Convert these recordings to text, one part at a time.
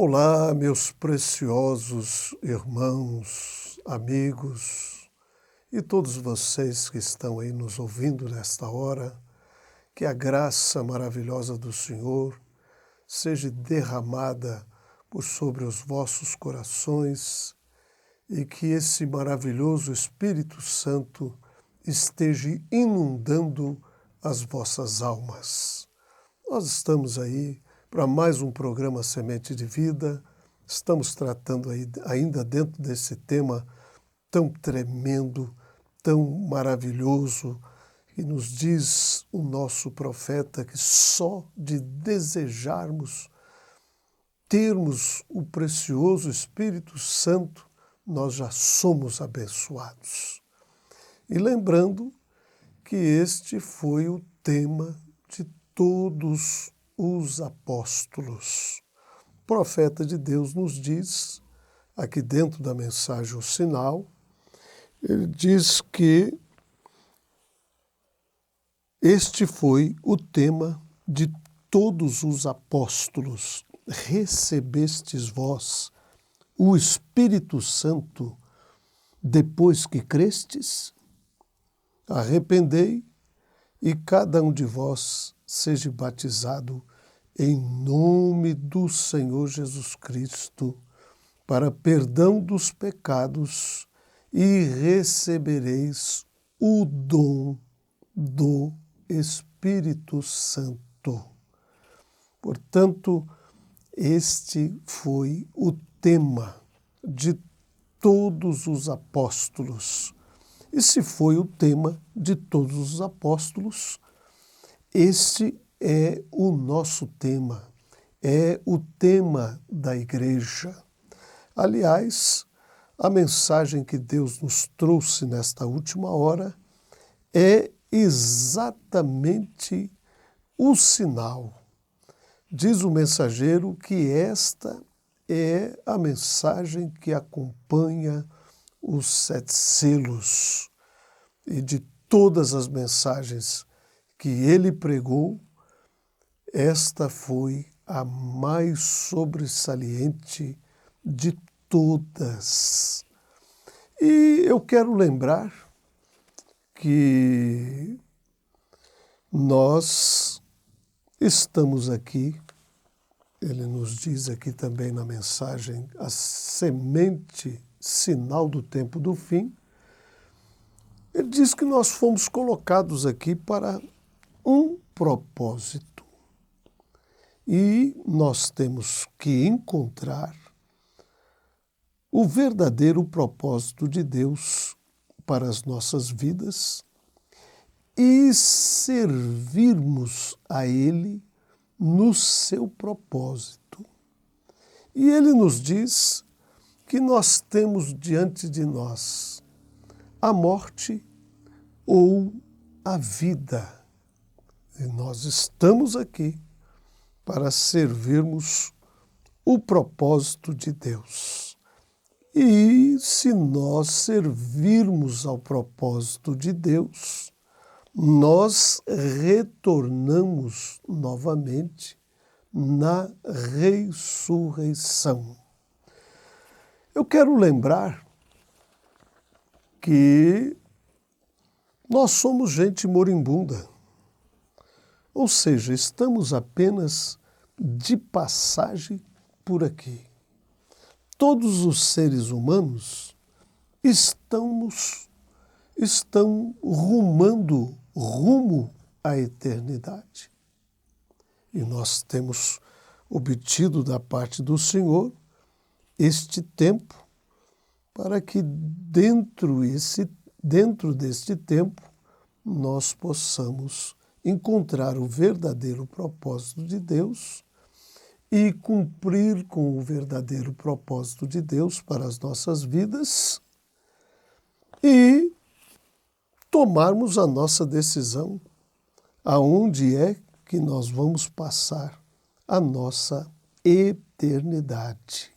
Olá, meus preciosos irmãos, amigos e todos vocês que estão aí nos ouvindo nesta hora, que a graça maravilhosa do Senhor seja derramada por sobre os vossos corações e que esse maravilhoso Espírito Santo esteja inundando as vossas almas. Nós estamos aí para mais um programa Semente de Vida. Estamos tratando aí, ainda dentro desse tema tão tremendo, tão maravilhoso, que nos diz o nosso profeta que só de desejarmos termos o precioso Espírito Santo, nós já somos abençoados. E lembrando que este foi o tema de todos os apóstolos. O profeta de Deus nos diz, aqui dentro da mensagem O Sinal, ele diz que este foi o tema de todos os apóstolos. Recebestes vós o Espírito Santo depois que crestes? Arrependei e cada um de vós seja batizado em nome do Senhor Jesus Cristo para perdão dos pecados e recebereis o dom do Espírito Santo. Portanto, este foi o tema de todos os apóstolos. E se foi o tema de todos os apóstolos, este é o nosso tema, é o tema da igreja. Aliás, a mensagem que Deus nos trouxe nesta última hora é exatamente o sinal. Diz o mensageiro que esta é a mensagem que acompanha os 7 selos. E de todas as mensagens que ele pregou, esta foi a mais sobressalente de todas. E eu quero lembrar que nós estamos aqui, ele nos diz aqui também na mensagem, a semente, sinal do tempo do fim. Ele diz que nós fomos colocados aqui para um propósito. E nós temos que encontrar o verdadeiro propósito de Deus para as nossas vidas e servirmos a Ele no seu propósito. E Ele nos diz que nós temos diante de nós a morte ou a vida. E nós estamos aqui para servirmos o propósito de Deus. E se nós servirmos ao propósito de Deus, nós retornamos novamente na ressurreição. Eu quero lembrar que nós somos gente moribunda, ou seja, estamos apenas de passagem por aqui. Todos os seres humanos estão rumando rumo à eternidade. E nós temos obtido da parte do Senhor este tempo para que dentro deste tempo nós possamos encontrar o verdadeiro propósito de Deus e cumprir com o verdadeiro propósito de Deus para as nossas vidas e tomarmos a nossa decisão aonde é que nós vamos passar a nossa eternidade.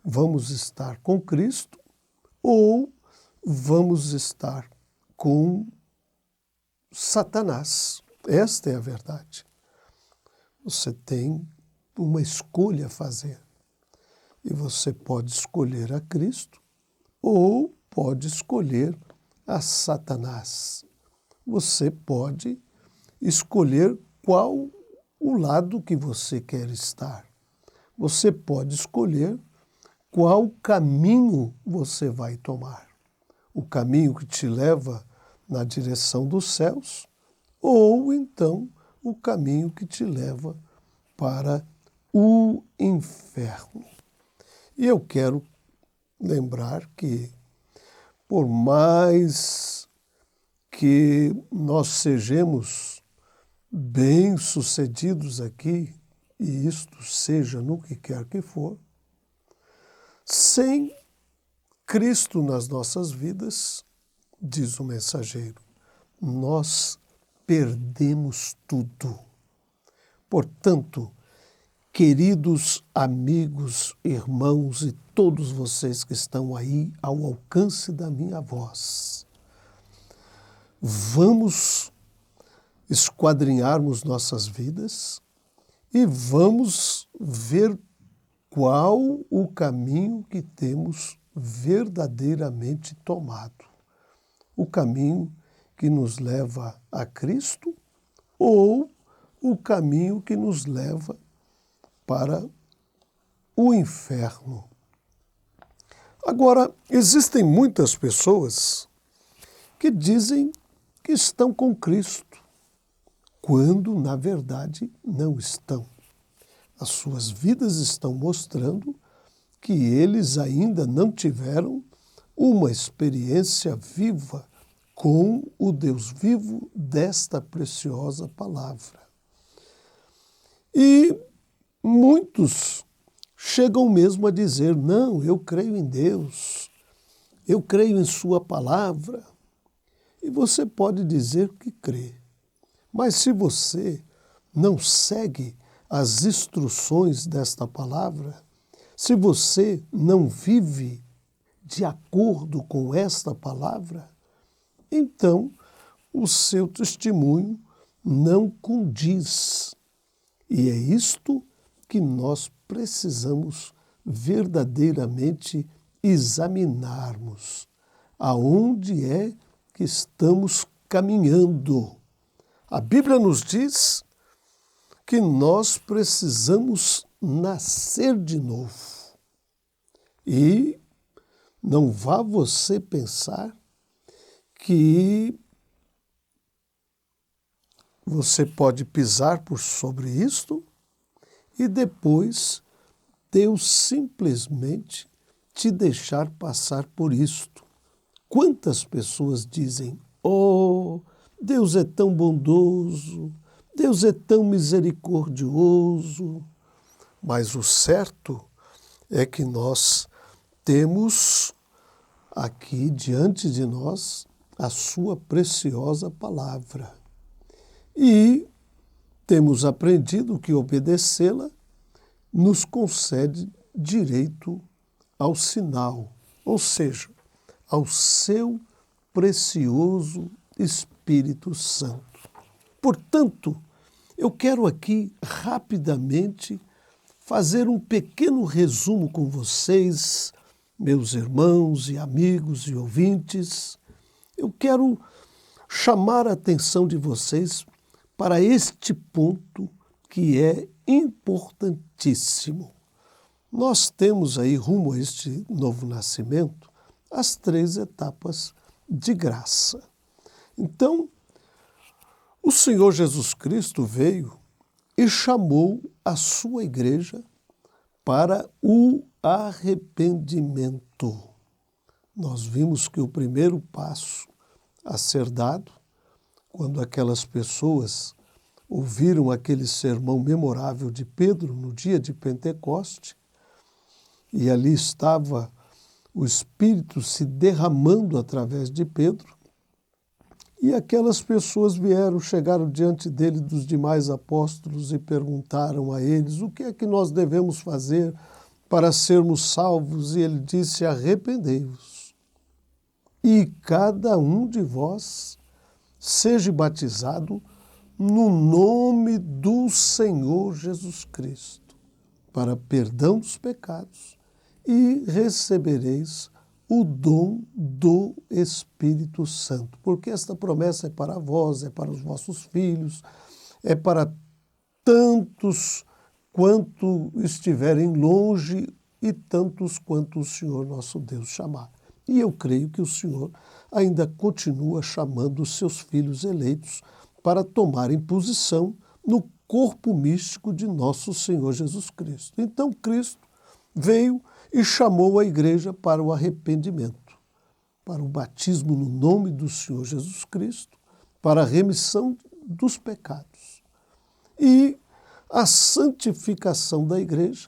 Vamos estar com Cristo ou vamos estar com Satanás? Esta é a verdade. Você tem uma escolha a fazer. E você pode escolher a Cristo ou pode escolher a Satanás. Você pode escolher qual o lado que você quer estar. Você pode escolher qual caminho você vai tomar. O caminho que te leva na direção dos céus ou então o caminho que te leva para o inferno. E eu quero lembrar que, por mais que nós sejamos bem-sucedidos aqui, e isto seja no que quer que for, sem Cristo nas nossas vidas, diz o mensageiro, nós perdemos tudo. Portanto, queridos amigos, irmãos e todos vocês que estão aí ao alcance da minha voz, vamos esquadrinharmos nossas vidas e vamos ver qual o caminho que temos verdadeiramente tomado. O caminho que nos leva a Cristo ou o caminho que nos leva para o inferno. Agora, existem muitas pessoas que dizem que estão com Cristo, quando, na verdade, não estão. As suas vidas estão mostrando que eles ainda não tiveram uma experiência viva com o Deus vivo desta preciosa palavra. E muitos chegam mesmo a dizer, não, eu creio em Deus, eu creio em sua palavra. E você pode dizer que crê. Mas se você não segue as instruções desta palavra, se você não vive de acordo com esta palavra, então o seu testemunho não condiz. E é isto que nós precisamos verdadeiramente examinarmos. Aonde é que estamos caminhando? A Bíblia nos diz que nós precisamos nascer de novo. E não vá você pensar que você pode pisar por sobre isto e depois Deus simplesmente te deixar passar por isto. Quantas pessoas dizem, oh, Deus é tão bondoso, Deus é tão misericordioso, mas o certo é que nós temos aqui diante de nós a sua preciosa palavra. E temos aprendido que obedecê-la nos concede direito ao sinal, ou seja, ao seu precioso Espírito Santo. Portanto, eu quero aqui rapidamente fazer um pequeno resumo com vocês, meus irmãos e amigos e ouvintes. Eu quero chamar a atenção de vocês para este ponto que é importantíssimo. Nós temos aí, rumo a este novo nascimento, as 3 etapas de graça. Então, o Senhor Jesus Cristo veio e chamou a sua igreja para o arrependimento. Nós vimos que o primeiro passo a ser dado, quando aquelas pessoas ouviram aquele sermão memorável de Pedro no dia de Pentecoste, e ali estava o Espírito se derramando através de Pedro, e aquelas pessoas chegaram diante dele, dos demais apóstolos, e perguntaram a eles, o que é que nós devemos fazer para sermos salvos? E ele disse, arrependei-vos, e cada um de vós seja batizado no nome do Senhor Jesus Cristo, para perdão dos pecados, e recebereis o dom do Espírito Santo. Porque esta promessa é para vós, é para os vossos filhos, é para tantos quanto estiverem longe e tantos quanto o Senhor nosso Deus chamar. E eu creio que o Senhor ainda continua chamando os seus filhos eleitos para tomarem posição no corpo místico de nosso Senhor Jesus Cristo. Então Cristo veio e chamou a igreja para o arrependimento, para o batismo no nome do Senhor Jesus Cristo, para a remissão dos pecados e a santificação da igreja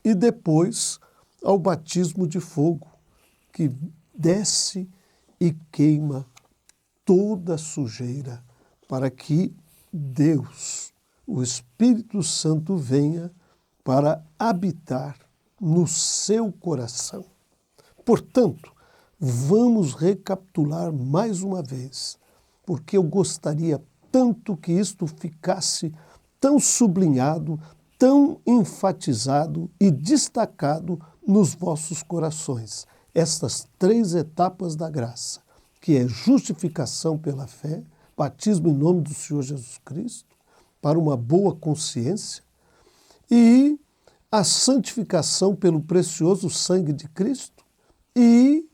e depois ao batismo de fogo, que desce e queima toda a sujeira, para que Deus, o Espírito Santo, venha para habitar no seu coração. Portanto, vamos recapitular mais uma vez, porque eu gostaria tanto que isto ficasse tão sublinhado, tão enfatizado e destacado nos vossos corações. Estas 3 etapas da graça, que é justificação pela fé, batismo em nome do Senhor Jesus Cristo, para uma boa consciência, e a santificação pelo precioso sangue de Cristo e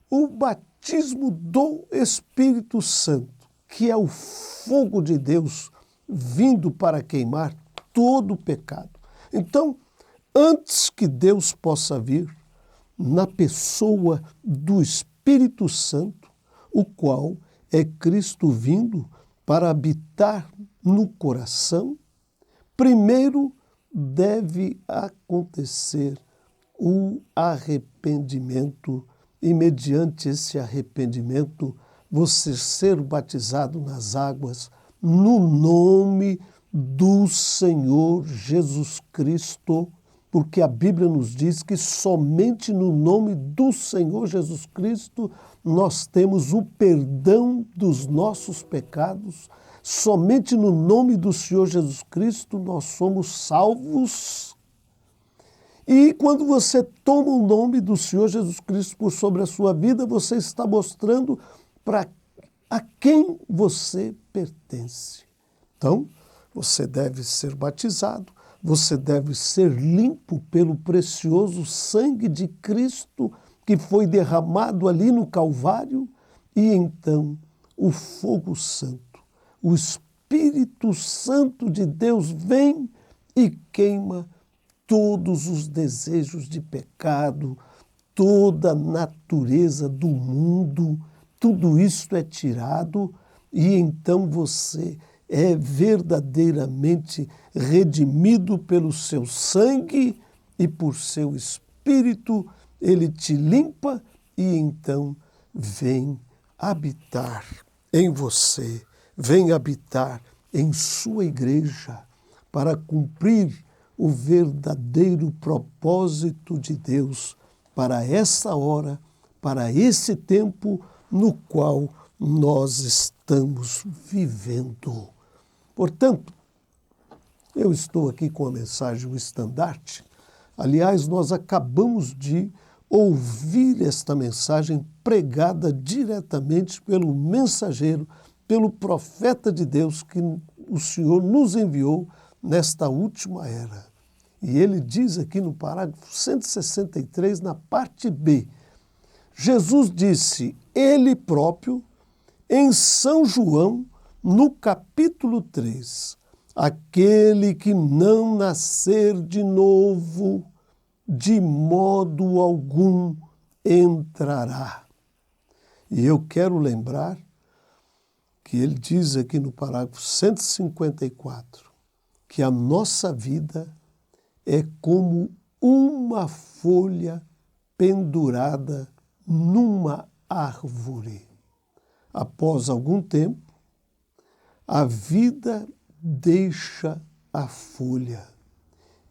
o batismo do Espírito Santo, que é o fogo de Deus vindo para queimar todo o pecado. Então, antes que Deus possa vir, na pessoa do Espírito Santo, o qual é Cristo vindo para habitar no coração, primeiro deve acontecer o arrependimento, e mediante esse arrependimento você ser batizado nas águas no nome do Senhor Jesus Cristo, porque a Bíblia nos diz que somente no nome do Senhor Jesus Cristo nós temos o perdão dos nossos pecados, somente no nome do Senhor Jesus Cristo nós somos salvos. E quando você toma o nome do Senhor Jesus Cristo por sobre a sua vida, você está mostrando para a quem você pertence. Então, você deve ser batizado, você deve ser limpo pelo precioso sangue de Cristo que foi derramado ali no Calvário, e então o fogo santo, o Espírito Santo de Deus vem e queima todos os desejos de pecado, toda a natureza do mundo, tudo isso é tirado e então você é verdadeiramente redimido pelo seu sangue e por seu Espírito, ele te limpa e então vem habitar em você, vem habitar em sua igreja para cumprir o verdadeiro propósito de Deus para essa hora, para esse tempo no qual nós estamos vivendo. Portanto, eu estou aqui com a mensagem, o estandarte. Aliás, nós acabamos de ouvir esta mensagem pregada diretamente pelo mensageiro, pelo profeta de Deus que o Senhor nos enviou nesta última era. E ele diz aqui no parágrafo 163, na parte B, Jesus disse, ele próprio, em São João, no capítulo 3, aquele que não nascer de novo, de modo algum entrará. E eu quero lembrar que ele diz aqui no parágrafo 154, que a nossa vida é como uma folha pendurada numa árvore. Após algum tempo, a vida deixa a folha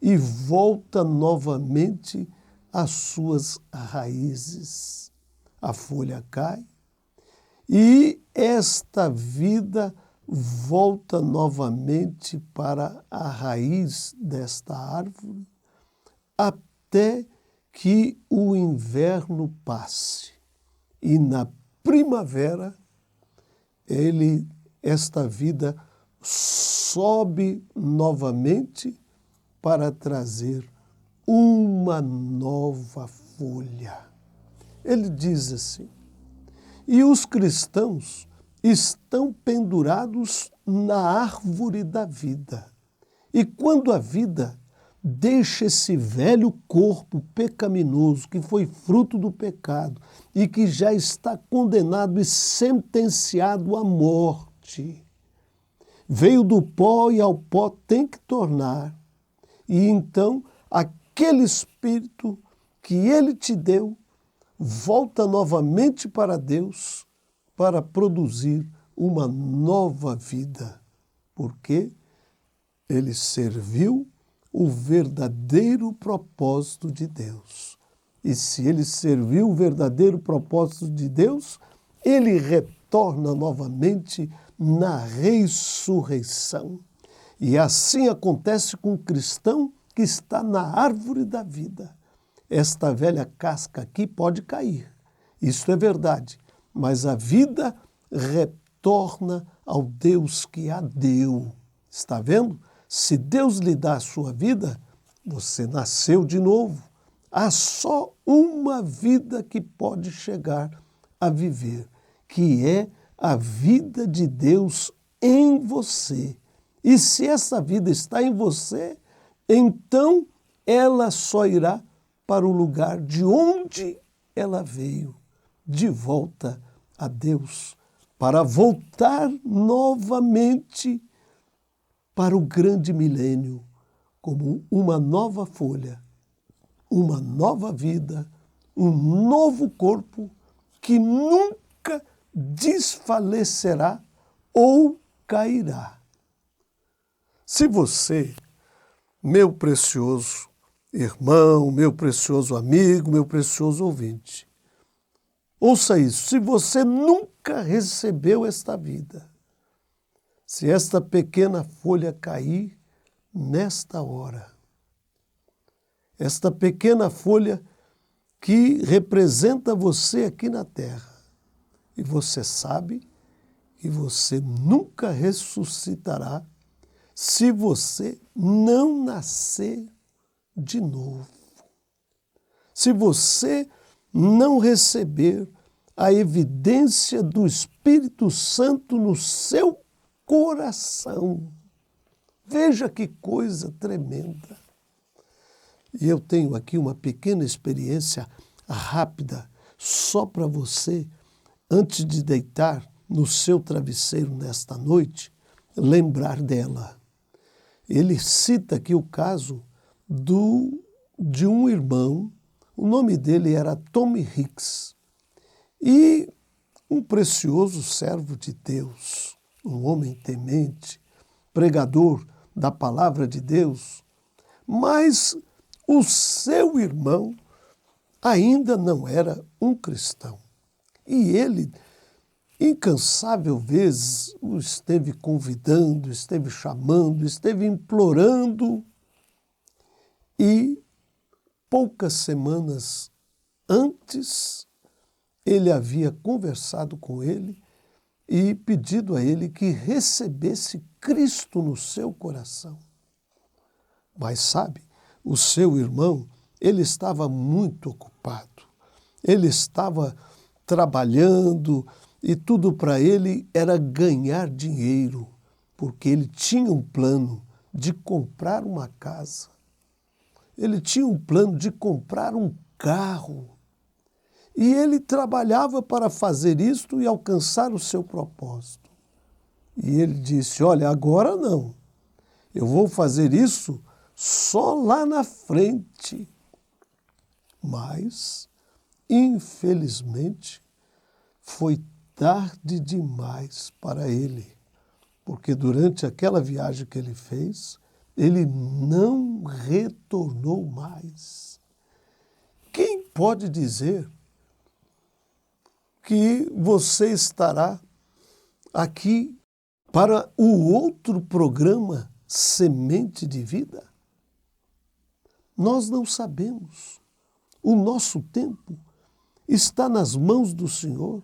e volta novamente às suas raízes. A folha cai e esta vida volta novamente para a raiz desta árvore, até que o inverno passe e na primavera esta vida sobe novamente para trazer uma nova folha. Ele diz assim: e os cristãos estão pendurados na árvore da vida. E quando a vida deixa esse velho corpo pecaminoso que foi fruto do pecado e que já está condenado e sentenciado à morte, veio do pó e ao pó tem que tornar. E então aquele espírito que ele te deu volta novamente para Deus para produzir uma nova vida, porque ele serviu o verdadeiro propósito de Deus. E se ele serviu o verdadeiro propósito de Deus, ele retorna novamente na ressurreição. E assim acontece com o cristão que está na árvore da vida. Esta velha casca aqui pode cair, isso é verdade, mas a vida retorna ao Deus que a deu. Está vendo? Se Deus lhe dá a sua vida, você nasceu de novo. Há só uma vida que pode chegar a viver, que é a vida de Deus em você. E se essa vida está em você, então ela só irá para o lugar de onde ela veio, de volta a Deus, para voltar novamente para o grande milênio, como uma nova folha, uma nova vida, um novo corpo que nunca desfalecerá ou cairá. Se você, meu precioso irmão, meu precioso amigo, meu precioso ouvinte, ouça isso: se você nunca recebeu esta vida, se esta pequena folha cair nesta hora, esta pequena folha que representa você aqui na terra, e você sabe que você nunca ressuscitará se você não nascer de novo. Se você não receber a evidência do Espírito Santo no seu coração. Veja que coisa tremenda. E eu tenho aqui uma pequena experiência rápida, só para você, antes de deitar no seu travesseiro nesta noite, lembrar dela. Ele cita aqui o caso de um irmão, o nome dele era Tommy Hicks, e um precioso servo de Deus, um homem temente, pregador da palavra de Deus, mas o seu irmão ainda não era um cristão. E ele, incansável vezes, o esteve convidando, esteve chamando, esteve implorando. E poucas semanas antes, ele havia conversado com ele e pedido a ele que recebesse Cristo no seu coração. Mas sabe, o seu irmão, ele estava muito ocupado. Ele estava trabalhando e tudo para ele era ganhar dinheiro, porque ele tinha um plano de comprar uma casa. Ele tinha um plano de comprar um carro. E ele trabalhava para fazer isto e alcançar o seu propósito. E ele disse: olha, agora não. Eu vou fazer isso só lá na frente. Mas, infelizmente, foi tarde demais para ele, porque durante aquela viagem que ele fez, ele não retornou mais. Quem pode dizer que você estará aqui para o outro programa Semente de Vida? Nós não sabemos. o nosso tempo está nas mãos do Senhor.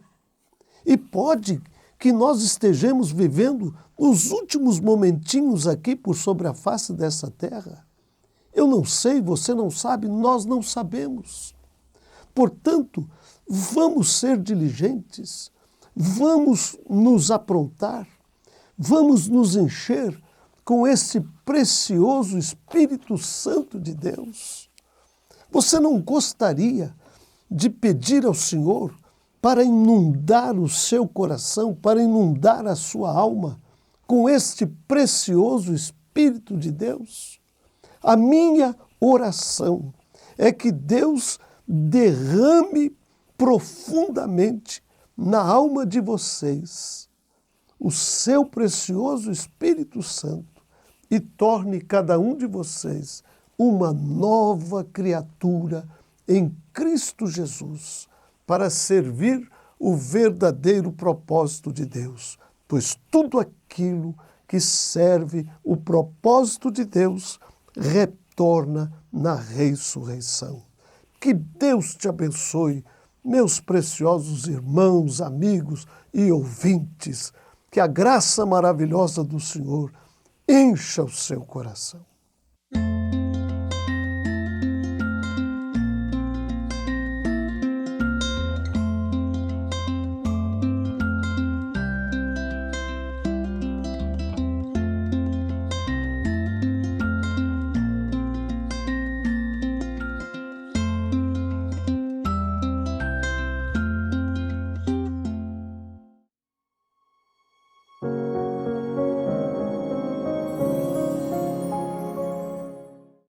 E pode que nós estejamos vivendo os últimos momentinhos aqui por sobre a face dessa terra. Eu não sei, você não sabe, nós não sabemos. Portanto, vamos ser diligentes, vamos nos aprontar, vamos nos encher com esse precioso Espírito Santo de Deus. Você não gostaria de pedir ao Senhor para inundar o seu coração, para inundar a sua alma com este precioso Espírito de Deus? A minha oração é que Deus derrame profundamente na alma de vocês o seu precioso Espírito Santo e torne cada um de vocês uma nova criatura em Cristo Jesus, para servir o verdadeiro propósito de Deus. Pois tudo aquilo que serve o propósito de Deus retorna na ressurreição. Que Deus te abençoe, meus preciosos irmãos, amigos e ouvintes. Que a graça maravilhosa do Senhor encha o seu coração.